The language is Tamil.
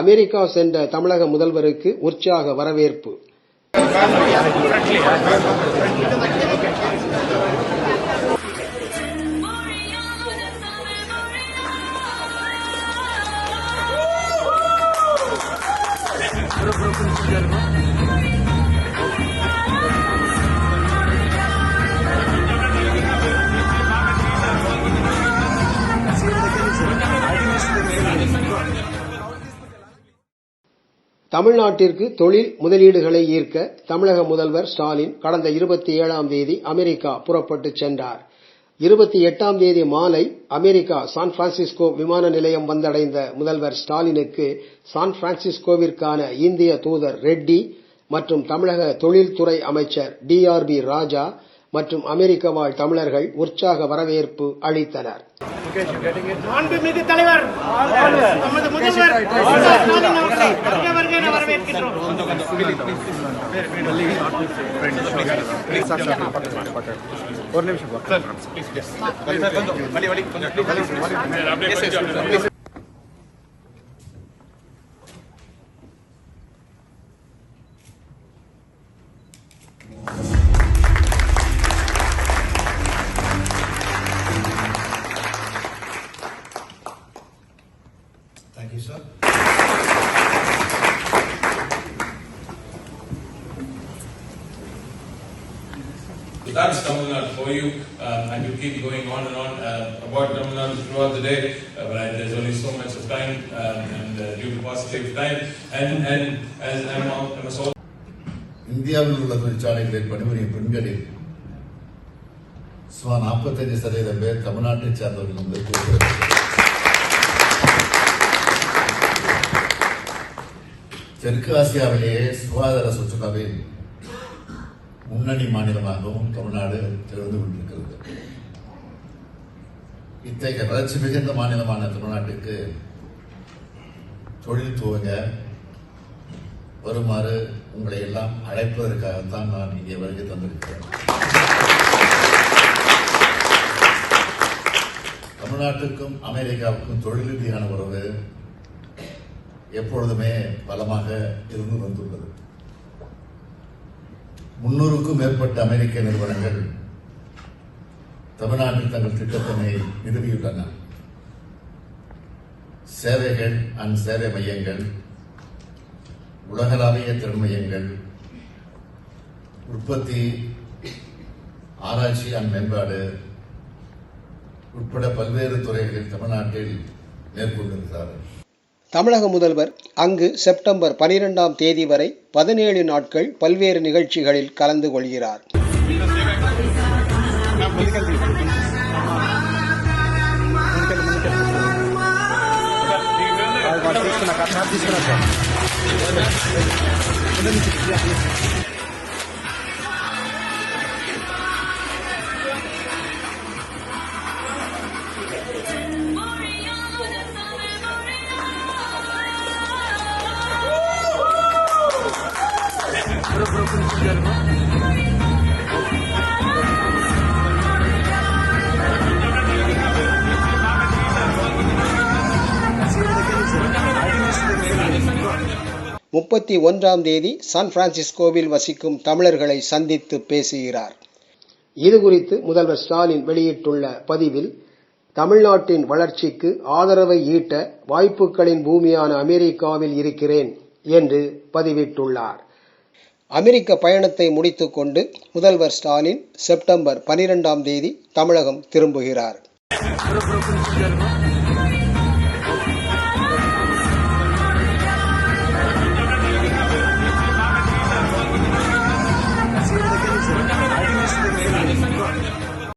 அமெரிக்கா சென்ற தமிழக முதல்வருக்கு உற்சாக வரவேற்பு. தமிழ்நாட்டிற்கு தொழில் முதலீடுகளை ஈர்க்க தமிழக முதல்வர் ஸ்டாலின் கடந்த 27ஆம் தேதி அமெரிக்கா புறப்பட்டுச் சென்றார். 28ஆம் தேதி மாலை அமெரிக்கா சான் பிரான்சிஸ்கோ விமான நிலையம் வந்தடைந்த முதல்வர் ஸ்டாலினுக்கு சான் பிரான்சிஸ்கோவிற்கான இந்திய தூதர் ரெட்டி மற்றும் தமிழக தொழில்துறை அமைச்சர் DRB ராஜா மற்றும் அமெரிக்க வாழ் தமிழர்கள் உற்சாக வரவேற்பு அளித்தனர். மாண்புமிகு தலைவர் நமது முதல்வர் வரவேற்கின்றோம். ஒரு நிமிஷம். Thank you, sir. That's Tamil Nadu for you, and you keep going on and on about Tamil Nadu throughout the day, but there's only so much of time, and due to paucity of time, and as I'm also. இந்தியாவில் உள்ள தொழிற்சாலைகளில் பணிபுரியும் பெண்களில் சுமார் 45% பேர் தமிழ்நாட்டை சார்ந்தவர்கள் என்று தெற்கு ஆசியாவிலேயே சுகாதார சுற்றுலாவில் முன்னணி மாநிலமாகவும் தமிழ்நாடு திகழ்ந்து கொண்டிருக்கிறது. இத்தகைய வளர்ச்சி மிகுந்த மாநிலமான தமிழ்நாட்டுக்கு தொழில் துவங்க வருமாறு உங்களை எல்லாம் அழைப்பதற்காகத்தான் நான் இங்கே வருகை தந்திருக்கிறேன். தமிழ்நாட்டுக்கும் அமெரிக்காவுக்கும் தொழில் ரீதியான உறவு எப்பொழுதுமே பலமாக இருந்து வந்துள்ளது. 300க்கும் மேற்பட்ட அமெரிக்க நிறுவனங்கள் தமிழ்நாட்டில் தங்கள் திட்டத்தினை நிறுவியுள்ளன. சேவைகள் அண்ட் சேவை மையங்கள், உலகளாவிய திறன் மையங்கள், உற்பத்தி, ஆராய்ச்சி அண்ட் மேம்பாடு உட்பட பல்வேறு துறைகளில் தமிழ்நாட்டில் மேற்கொண்டிருக்கிறார்கள். தமிழக முதல்வர் அங்கு செப்டம்பர் 12ஆம் தேதி வரை 17 நாட்கள் பல்வேறு நிகழ்ச்சிகளில் கலந்து கொள்கிறார். முப்பத்தி 31ஆம் தேதி சான் பிரான்சிஸ்கோவில் வசிக்கும் தமிழர்களை சந்தித்து பேசுகிறார். இதுகுறித்து முதல்வர் ஸ்டாலின் வெளியிட்டுள்ள பதிவில், தமிழ்நாட்டின் வளர்ச்சிக்கு ஆதரவை ஈட்ட வாய்ப்புகளின் பூமியான அமெரிக்காவில் இருக்கிறேன் என்று பதிவிட்டுள்ளார். அமெரிக்க பயணத்தை முடித்துக் கொண்டு முதல்வர் ஸ்டாலின் செப்டம்பர் 12ஆம் தேதி தமிழகம் திரும்புகிறார்.